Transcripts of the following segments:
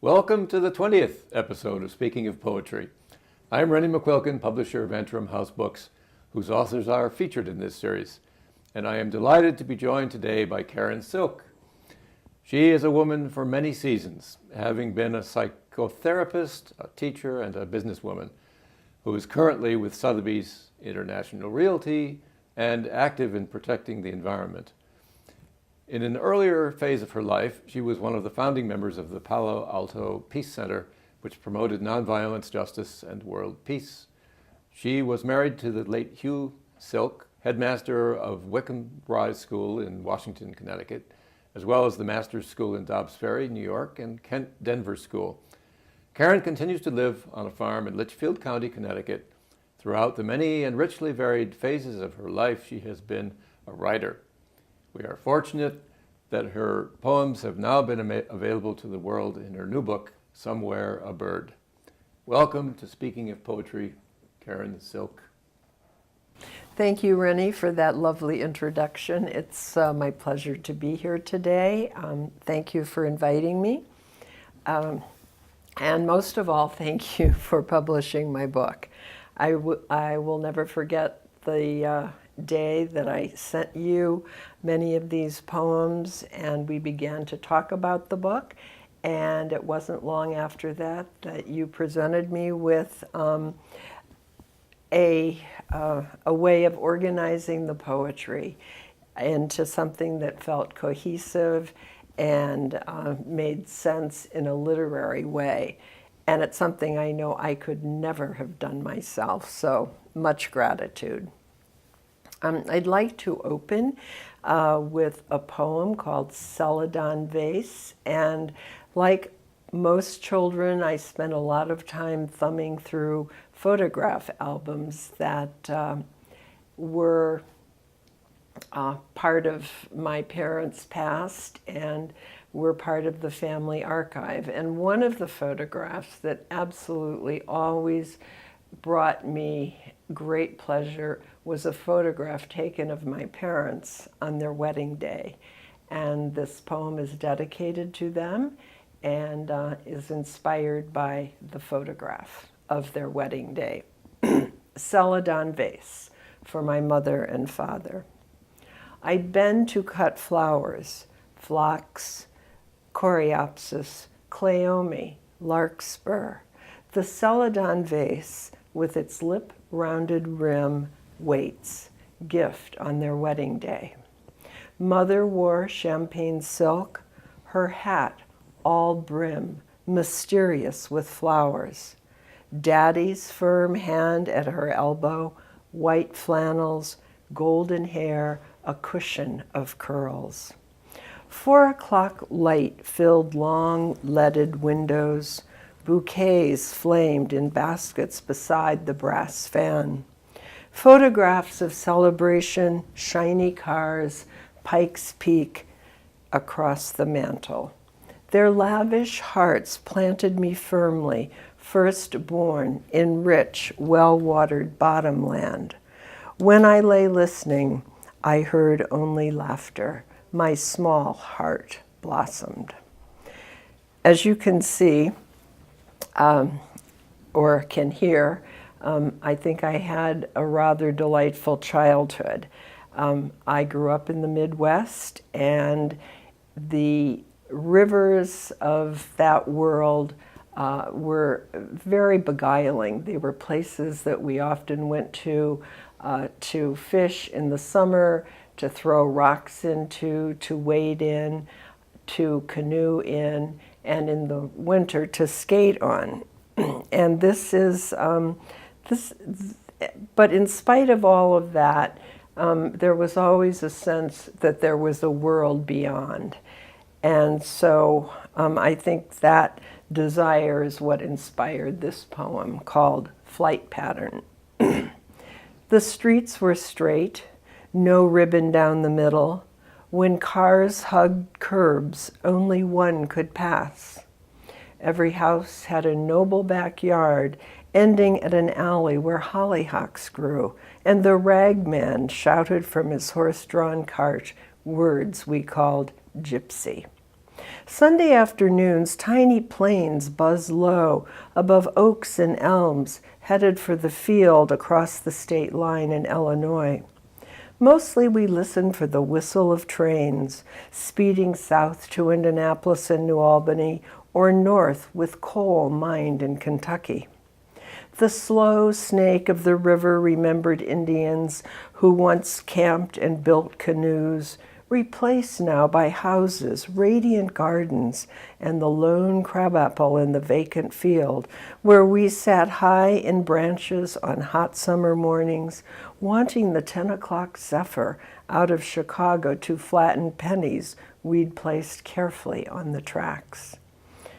Welcome to the 20th episode of Speaking of Poetry. I'm Rennie McQuilkin, publisher of Antrim House Books, whose authors are featured in this series. And I am delighted to be joined today by Karen Silk. She is a woman for many seasons, having been a psychotherapist, a teacher, and a businesswoman, who is currently with Sotheby's International Realty and active in protecting the environment. In an earlier phase of her life, she was one of the founding members of the Palo Alto Peace Center, which promoted nonviolence, justice, and world peace. She was married to the late Hugh Silk, headmaster of Wickham Rise School in Washington, Connecticut, as well as the Master's School in Dobbs Ferry, New York, and Kent Denver School. Karen continues to live on a farm in Litchfield County, Connecticut. Throughout the many and richly varied phases of her life, she has been a writer. We are fortunate that her poems have now been available to the world in her new book, Somewhere a Bird. Welcome to Speaking of Poetry, Karen Silk. Thank you, Rennie, for that lovely introduction. It's my pleasure to be here today. Thank you for inviting me. And most of all, thank you for publishing my book. I will never forget the day that I sent you many of these poems and we began to talk about the book. And it wasn't long after that that you presented me with a way of organizing the poetry into something that felt cohesive and made sense in a literary way. And it's something I know I could never have done myself, so much gratitude. I'd like to open with a poem called Celadon Vase, and like most children, I spent a lot of time thumbing through photograph albums that were part of my parents' past and were part of the family archive. And one of the photographs that absolutely always brought me great pleasure was a photograph taken of my parents on their wedding day. And this poem is dedicated to them and is inspired by the photograph of their wedding day. Celadon Vase, for my mother and father. I bend to cut flowers, phlox, coreopsis, cleome, larkspur. The Celadon vase, with its lip-rounded rim, waits, gift on their wedding day. Mother wore champagne silk, her hat all brim, mysterious with flowers. Daddy's firm hand at her elbow, white flannels, golden hair, a cushion of curls. 4 o'clock light filled long leaded windows. Bouquets flamed in baskets beside the brass fan. Photographs of celebration, shiny cars, Pikes Peak across the mantel. Their lavish hearts planted me firmly, firstborn in rich, well-watered bottomland. When I lay listening, I heard only laughter. My small heart blossomed. As you can see, or can hear, I think I had a rather delightful childhood. I grew up in the Midwest, and the rivers of that world were very beguiling. They were places that we often went to fish in the summer, to throw rocks into, to wade in, to canoe in, and in the winter to skate on. And this is, but in spite of all of that, there was always a sense that there was a world beyond. And so I think that desire is what inspired this poem called Flight Pattern. The streets were straight, no ribbon down the middle. When cars hugged curbs, only one could pass. Every house had a noble backyard, ending at an alley where hollyhocks grew, and the ragman shouted from his horse-drawn cart words we called gypsy. Sunday afternoons, tiny planes buzz low above oaks and elms, headed for the field across the state line in Illinois. Mostly we listen for the whistle of trains, speeding south to Indianapolis and New Albany, or north with coal mined in Kentucky. The slow snake of the river remembered Indians who once camped and built canoes, replaced now by houses, radiant gardens, and the lone crabapple in the vacant field, where we sat high in branches on hot summer mornings, wanting the 10 o'clock zephyr out of Chicago to flatten pennies we'd placed carefully on the tracks.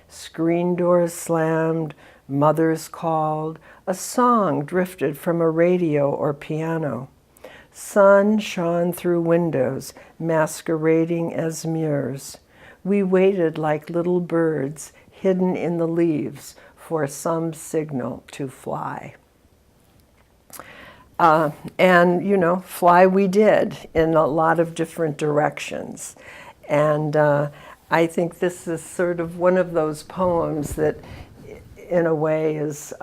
Screen doors slammed, mothers called, a song drifted from a radio or piano. Sun shone through windows, masquerading as mirrors. We waited like little birds hidden in the leaves for some signal to fly. And, you know, fly we did in a lot of different directions. And I think this is sort of one of those poems that, in a way, is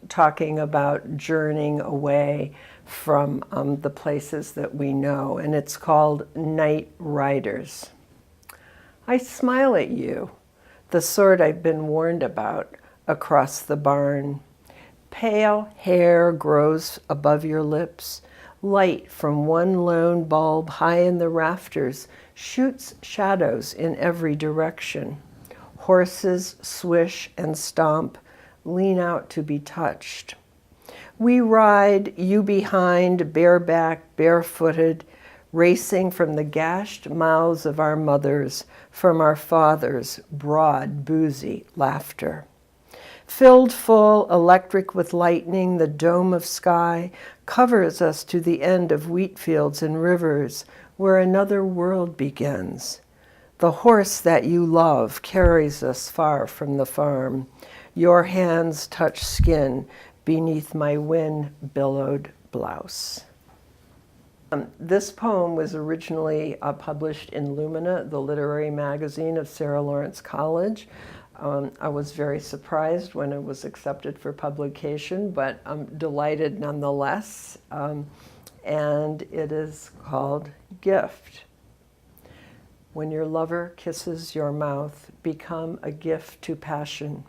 talking about journeying away from the places that we know, and it's called Night Riders. I smile at you, the sort I've been warned about, across the barn. Pale hair grows above your lips. Light from one lone bulb high in the rafters shoots shadows in every direction. Horses swish and stomp, lean out to be touched. We ride, you behind, bareback, barefooted, racing from the gashed mouths of our mothers, from our fathers' broad, boozy laughter. Filled full, electric with lightning, the dome of sky covers us to the end of wheat fields and rivers, where another world begins. The horse that you love carries us far from the farm. Your hands touch skin beneath my wind-billowed blouse. This poem was originally published in Lumina, the literary magazine of Sarah Lawrence College. I was very surprised when it was accepted for publication, but I'm delighted nonetheless. And it is called Gift. When your lover kisses your mouth, become a gift to passion.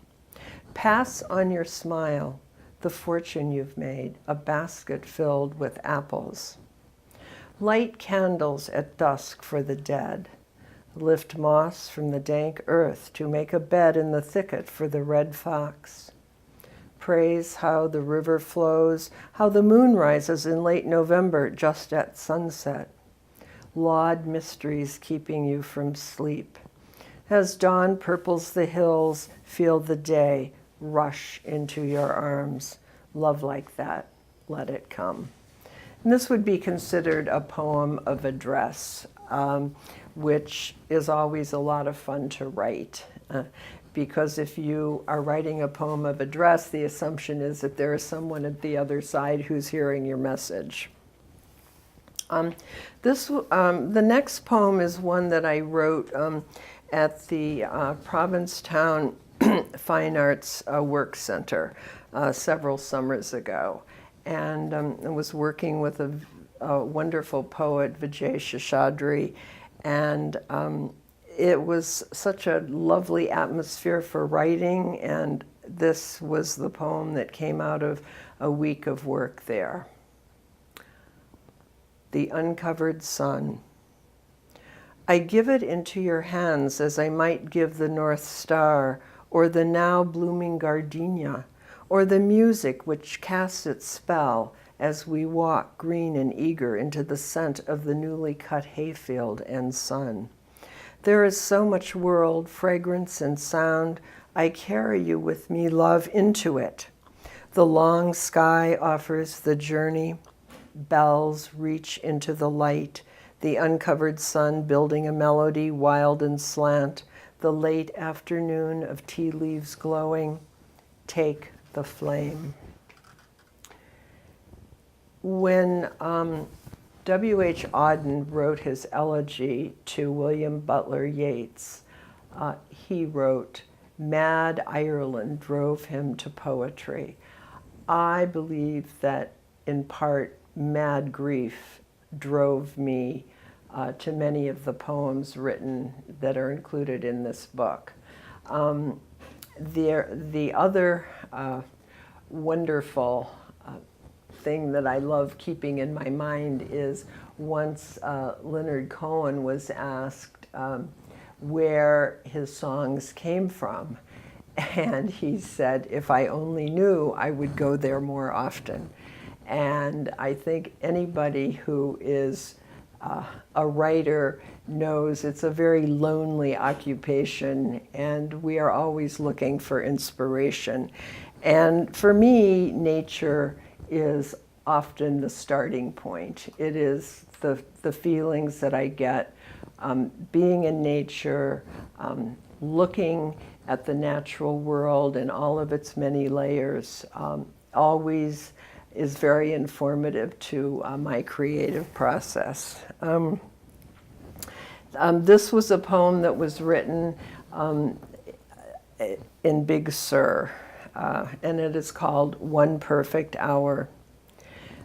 Pass on your smile the fortune you've made, a basket filled with apples. Light candles at dusk for the dead. Lift moss from the dank earth to make a bed in the thicket for the red fox. Praise how the river flows, how the moon rises in late November just at sunset. Laud mysteries keeping you from sleep. As dawn purples the hills, feel the day rush into your arms. Love like that, let it come. And this would be considered a poem of address, which is always a lot of fun to write. Because if you are writing a poem of address, the assumption is that there is someone at the other side who's hearing your message. The next poem is one that I wrote at the Provincetown Fine Arts Work Center several summers ago. And I was working with a wonderful poet, Vijay Sheshadri, and it was such a lovely atmosphere for writing, and this was the poem that came out of a week of work there. The Uncovered Sun. I give it into your hands as I might give the North Star, or the now blooming gardenia, or the music which casts its spell as we walk green and eager into the scent of the newly cut hayfield and sun. There is so much world, fragrance and sound. I carry you with me, love, into it. The long sky offers the journey. Bells reach into the light. The uncovered sun building a melody wild and slant. The late afternoon of tea leaves glowing. Take the flame. When W.H. Auden wrote his elegy to William Butler Yeats, he wrote, "Mad Ireland drove him to poetry." I believe that in part mad grief drove me to many of the poems written that are included in this book. The other wonderful thing that I love keeping in my mind is once Leonard Cohen was asked where his songs came from. And he said, "If I only knew, I would go there more often." And I think anybody who is a writer knows it's a very lonely occupation, and we are always looking for inspiration. And for me, nature is often the starting point. It is the feelings that I get being in nature, looking at the natural world and all of its many layers, always is very informative to my creative process. This was a poem that was written in Big Sur, and it is called "One Perfect Hour."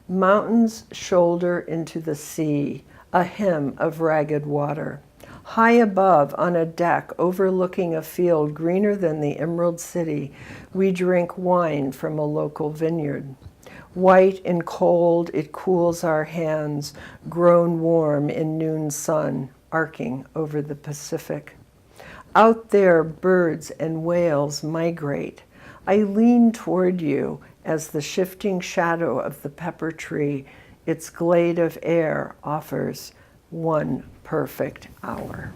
Mountains shoulder into the sea, a hymn of ragged water. High above, on a deck overlooking a field greener than the Emerald City, we drink wine from a local vineyard. White and cold, it cools our hands, grown warm in noon sun, arcing over the Pacific. Out there, birds and whales migrate. I lean toward you as the shifting shadow of the pepper tree, its glade of air, offers one perfect hour.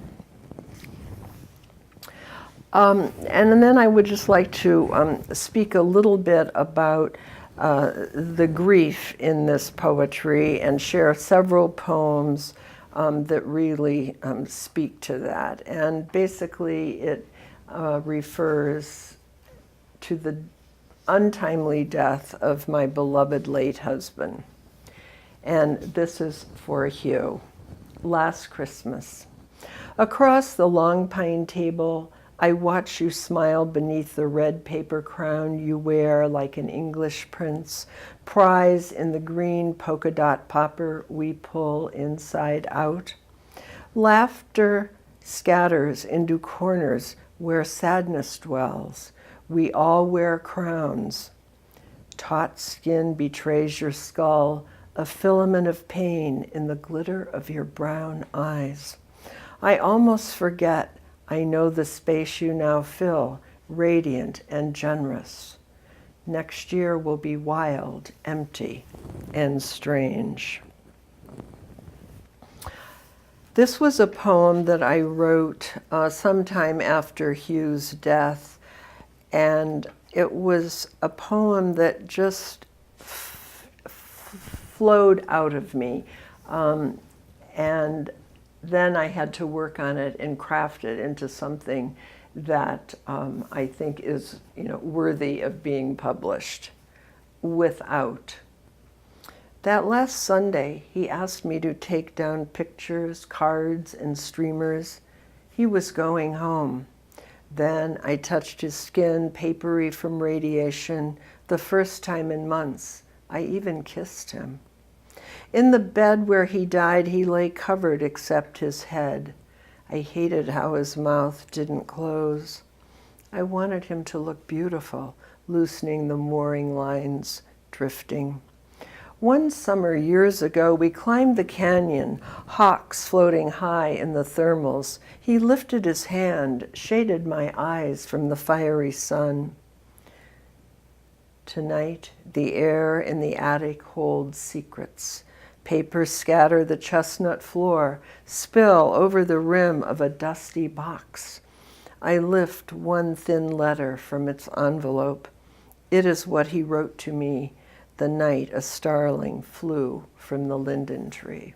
And then I would just like to speak a little bit about the grief in this poetry and share several poems that really speak to that. And basically it refers to the untimely death of my beloved late husband. And this is for Hugh. Last Christmas. Across the long pine table, I watch you smile beneath the red paper crown you wear like an English prince, prize in the green polka dot popper we pull inside out. Laughter scatters into corners where sadness dwells. We all wear crowns. Taut skin betrays your skull, a filament of pain in the glitter of your brown eyes. I almost forget I know the space you now fill, radiant and generous. Next year will be wild, empty, and strange. This was a poem that I wrote sometime after Hugh's death, and it was a poem that just flowed out of me. And then I had to work on it and craft it into something that I think is, worthy of being published. Without. That last Sunday, he asked me to take down pictures, cards, and streamers. He was going home. Then I touched his skin, papery from radiation, the first time in months. I even kissed him. In the bed where he died, he lay covered except his head. I hated how his mouth didn't close. I wanted him to look beautiful, loosening the mooring lines, drifting. One summer years ago, we climbed the canyon, hawks floating high in the thermals. He lifted his hand, shaded my eyes from the fiery sun. Tonight, the air in the attic holds secrets. Papers scatter the chestnut floor, spill over the rim of a dusty box. I lift one thin letter from its envelope. It is what he wrote to me the night a starling flew from the linden tree.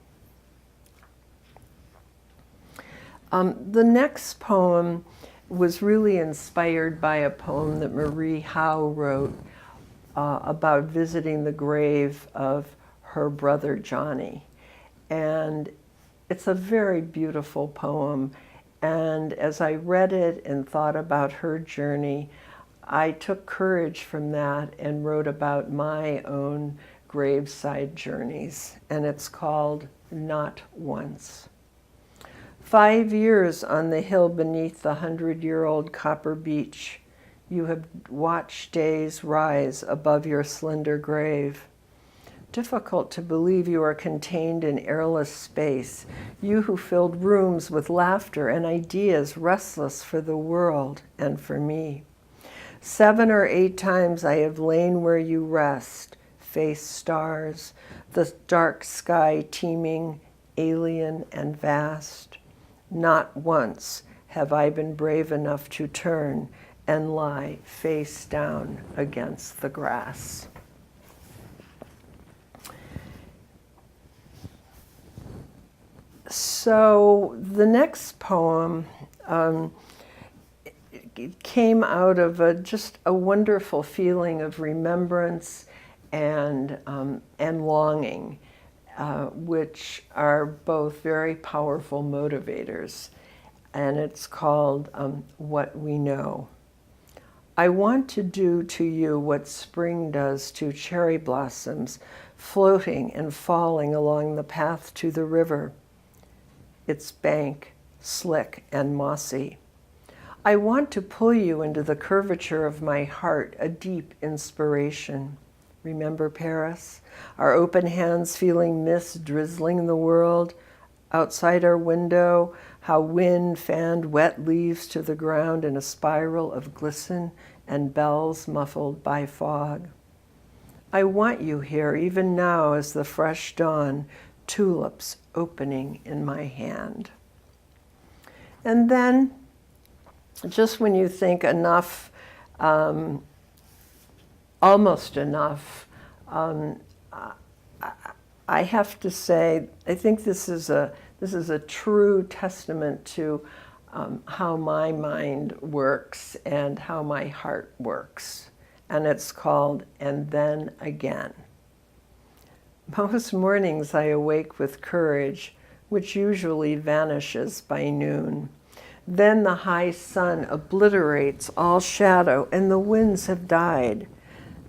The next poem was really inspired by a poem that Marie Howe wrote about visiting the grave of her brother Johnny. And it's a very beautiful poem, And as I read it and thought about her journey, I took courage from that and wrote about my own graveside journeys. And it's called Not Once. 5 years on the hill beneath the 100-year-old copper beach, you have watched days rise above your slender grave. Difficult to believe you are contained in airless space, you who filled rooms with laughter and ideas, restless for the world and for me. 7 or 8 times I have lain where you rest, faced stars, the dark sky teeming, alien and vast. Not once have I been brave enough to turn and lie face down against the grass. So the next poem it came out of just a wonderful feeling of remembrance and longing, which are both very powerful motivators. And it's called What We Know. I want to do to you what spring does to cherry blossoms floating and falling along the path to the river. Its bank, slick and mossy. I want to pull you into the curvature of my heart, a deep inspiration. Remember Paris? Our open hands feeling mist drizzling the world. Outside our window, how wind fanned wet leaves to the ground in a spiral of glisten and bells muffled by fog. I want you here, even now as the fresh dawn, tulips opening in my hand. And then, just when you think enough, almost enough, I have to say, I think this is a true testament to how my mind works and how my heart works. And it's called And Then Again. Most mornings I awake with courage, which usually vanishes by noon. Then the high sun obliterates all shadow and the winds have died.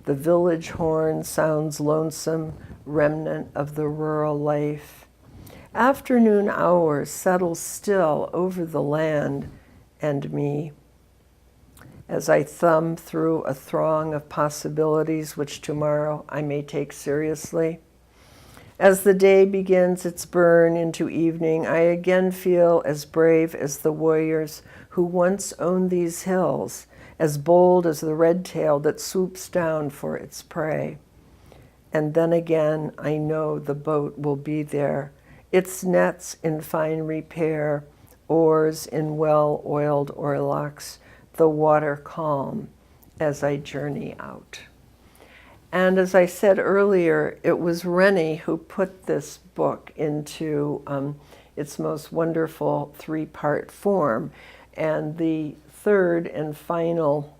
The village horn sounds lonesome, remnant of the rural life. Afternoon hours settle still over the land and me. As I thumb through a throng of possibilities which tomorrow I may take seriously. As the day begins its burn into evening, I again feel as brave as the warriors who once owned these hills, as bold as the red tail that swoops down for its prey. And then again, I know the boat will be there, its nets in fine repair, oars in well-oiled oarlocks, the water calm as I journey out. And as I said earlier, it was Rennie who put this book into its most wonderful 3-part form. And the third and final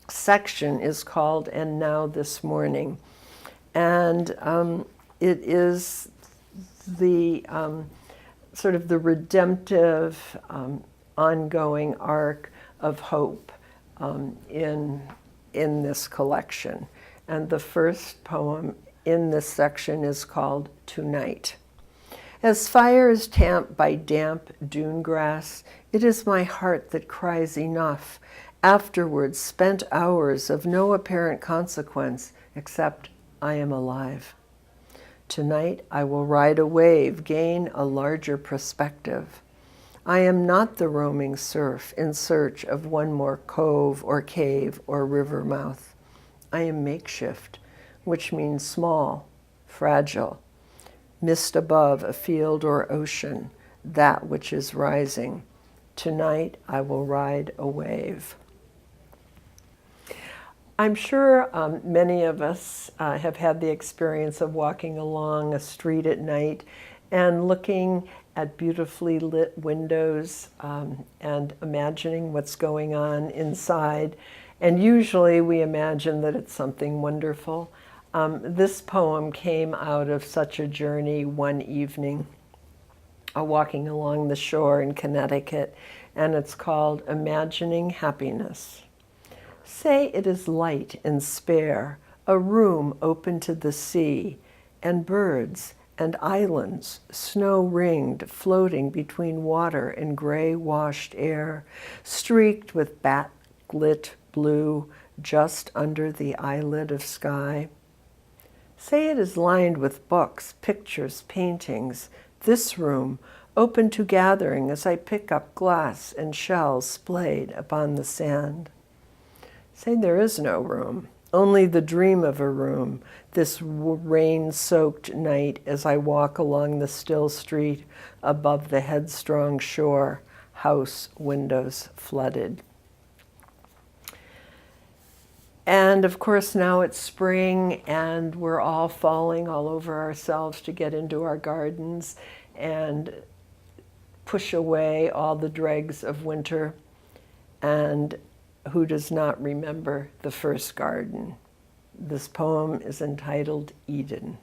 section is called And Now This Morning. And it is the sort of the redemptive ongoing arc of hope in this collection. And the first poem in this section is called Tonight. As fire is tamped by damp dune grass, it is my heart that cries enough. Afterwards, spent hours of no apparent consequence, except I am alive. Tonight, I will ride a wave, gain a larger perspective. I am not the roaming surf in search of one more cove or cave or river mouth. I am makeshift, which means small, fragile, mist above a field or ocean, that which is rising. Tonight I will ride a wave. I'm sure many of us have had the experience of walking along a street at night and looking at beautifully lit windows and imagining what's going on inside. And usually we imagine that it's something wonderful. This poem came out of such a journey one evening. walking along the shore in Connecticut, and it's called Imagining Happiness. Say it is light and spare, a room open to the sea, and birds and islands, snow-ringed, floating between water and gray-washed air, streaked with bat-lit blue just under the eyelid of sky. Say it is lined with books, pictures, paintings, this room, open to gathering as I pick up glass and shells splayed upon the sand. Say there is no room, only the dream of a room, this rain-soaked night as I walk along the still street above the headstrong shore, house windows flooded. And of course now it's spring and we're all falling all over ourselves to get into our gardens and push away all the dregs of winter. And who does not remember the first garden? This poem is entitled Eden.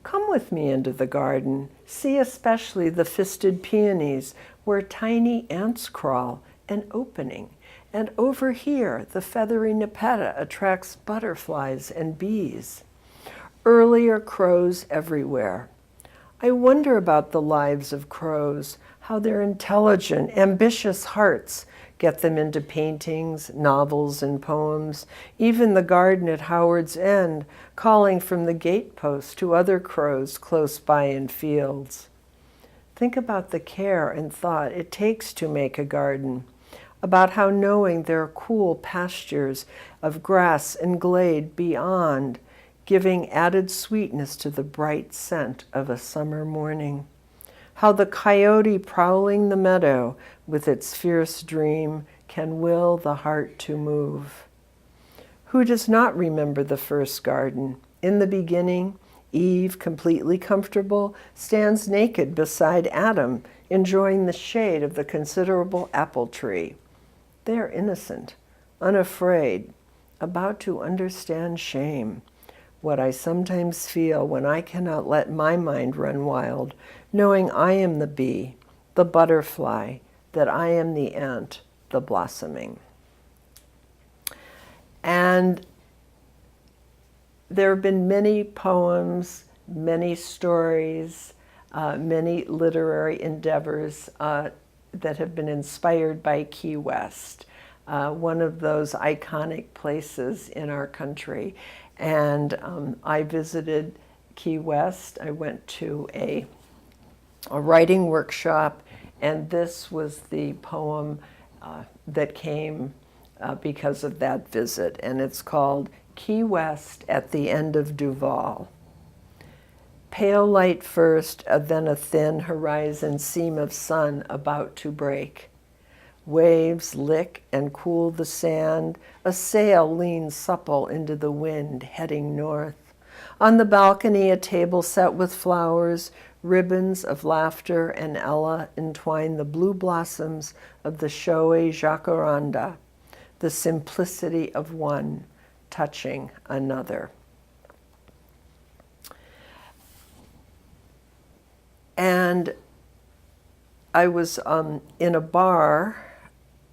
Come with me into the garden, see especially the fisted peonies where tiny ants crawl, an opening. And over here, the feathery nepeta attracts butterflies and bees. Earlier crows everywhere. I wonder about the lives of crows, how their intelligent, ambitious hearts get them into paintings, novels, and poems, even the garden at Howard's End, calling from the gatepost to other crows close by in fields. Think about the care and thought it takes to make a garden, about how knowing there are cool pastures of grass and glade beyond, giving added sweetness to the bright scent of a summer morning. How the coyote prowling the meadow with its fierce dream can will the heart to move. Who does not remember the first garden? In the beginning, Eve, completely comfortable, stands naked beside Adam, enjoying the shade of the considerable apple tree. They are innocent, unafraid, about to understand shame. What I sometimes feel when I cannot let my mind run wild, knowing I am the bee, the butterfly, that I am the ant, the blossoming. And there have been many poems, many stories, many literary endeavors that have been inspired by Key West, one of those iconic places in our country. And I visited Key West. I went to a writing workshop, and this was the poem that came because of that visit, and it's called Key West at the End of Duval. Pale light first, then a thin horizon seam of sun about to break. Waves lick and cool the sand. A sail leans supple into the wind, heading north. On the balcony, a table set with flowers, ribbons of laughter, and Ella entwine the blue blossoms of the showy jacaranda, the simplicity of one touching another. And I was in a bar,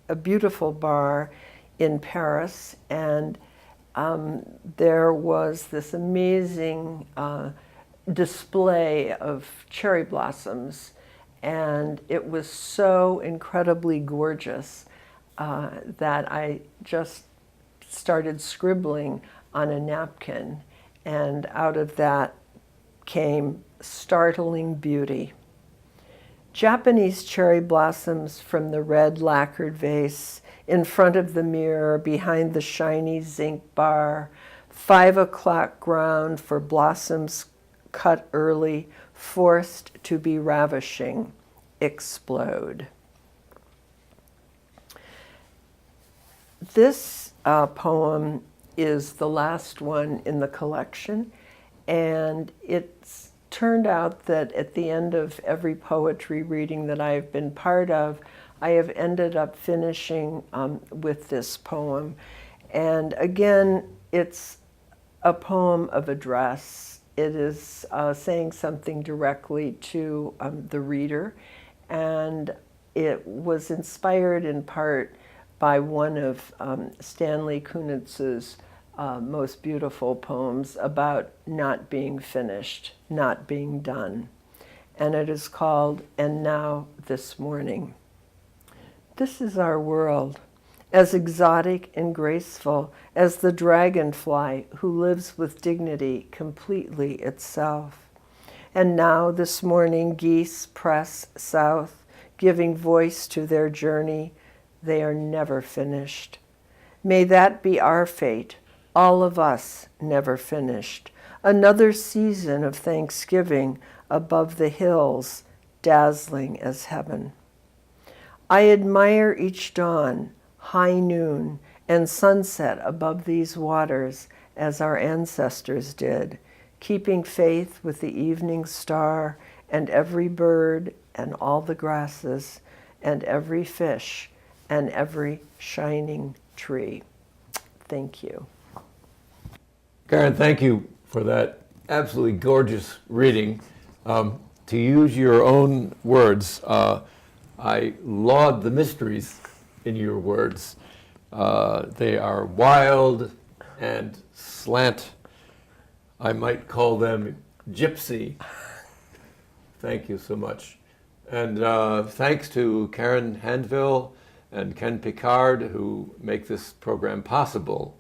a beautiful bar in Paris, and there was this amazing display of cherry blossoms, and it was so incredibly gorgeous that I just started scribbling on a napkin, and out of that came Startling Beauty. Japanese cherry blossoms from the red lacquered vase, in front of the mirror, behind the shiny zinc bar, 5 o'clock ground for blossoms cut early, forced to be ravishing, explode. This poem is the last one in the collection, and it's turned out that at the end of every poetry reading that I've been part of, I have ended up finishing with this poem. And again, it's a poem of address it is saying something directly to the reader, and it was inspired in part by one of Stanley Kunitz's most beautiful poems about not being finished, not being done. And it is called "And Now This Morning." This is our world, as exotic and graceful as the dragonfly who lives with dignity completely itself. And now this morning geese press south, giving voice to their journey. They are never finished. May that be our fate, all of us never finished. Another season of Thanksgiving above the hills, dazzling as heaven. I admire each dawn, high noon, and sunset above these waters as our ancestors did, keeping faith with the evening star and every bird and all the grasses and every fish and every shining tree. Thank you. Karen, thank you for that absolutely gorgeous reading. To use your own words, I laud the mysteries in your words. They are wild and slant. I might call them gypsy. Thank you so much. And thanks to Karen Handville and Ken Picard, who make this program possible.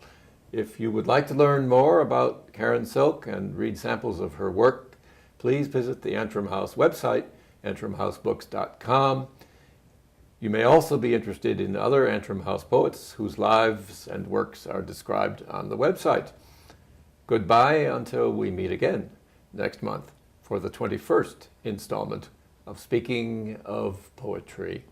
If you would like to learn more about Karen Silk and read samples of her work, please visit the Antrim House website, antrimhousebooks.com. You may also be interested in other Antrim House poets whose lives and works are described on the website. Goodbye until we meet again next month for the 21st installment of Speaking of Poetry.